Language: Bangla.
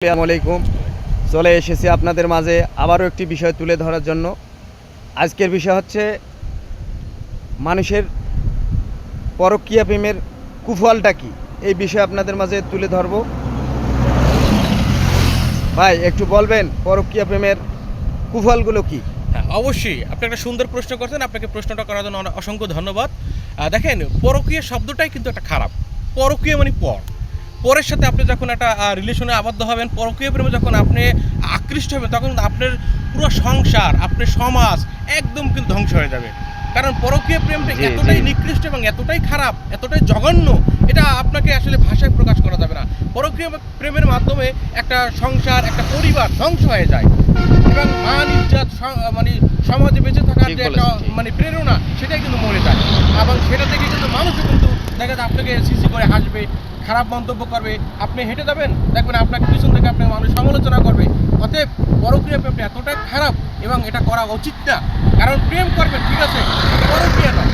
আসসালামু আলাইকুম। চলে এসেছি আপনাদের মাঝে আবারও একটি বিষয় তুলে ধরার জন্য। আজকের বিষয় হচ্ছে মানুষের পরকীয়া প্রেমের কুফলটা কি, এই বিষয়ে আপনাদের মাঝে তুলে ধরব। ভাই একটু বলবেন পরকীয়া প্রেমের কুফলগুলো কি? হ্যাঁ, অবশ্যই। আপনি একটা সুন্দর প্রশ্ন করছেন। আপনাকে প্রশ্নটা করার জন্য অসংখ্য ধন্যবাদ। দেখেন, পরকীয়া শব্দটাই কিন্তু একটা খারাপ। পরকীয়া মানে পর। পরের সাথে আপনি যখন একটা রিলেশনে আবদ্ধ হবেন, পরকীয়া প্রেমে যখন আপনি আকৃষ্ট হবেন, তখন আপনার পুরো সংসার, আপনার সমাজ একদম কিন্তু ধ্বংস হয়ে যাবে। কারণ পরকীয়া প্রেমটা জি জি। এতটাই নিকৃষ্ট এবং এতটাই খারাপ, এতটাই জঘন্য, এটা আপনাকে আসলে ভাষায় প্রকাশ করা যাবে না। পরকীয়া প্রেমের মাধ্যমে একটা সংসার, একটা পরিবার ধ্বংস হয়ে যায়। এবং মান ইজ্জত মানে সমাজে বেঁচে থাকার ঠিক যে একটা বলেছেন, ঠিক। মানে প্রেরণা, সেটাই কিন্তু মরে যায়। এবং সেটা থেকে কিন্তু মানুষও কিন্তু দেখা যায় আপনাকে সিসি করে হাসবে, খারাপ মন্তব্য করবে। আপনি হেঁটে যাবেন, দেখবেন আপনাকে পিছন থেকে আপনাকে মানুষ সমালোচনা করবে। অতএব পরক্রিয়া প্রেমটা এতটাই খারাপ এবং এটা করা উচিত না। কারণ প্রেম করবেন ঠিক আছে, পরক্রিয়া নয়।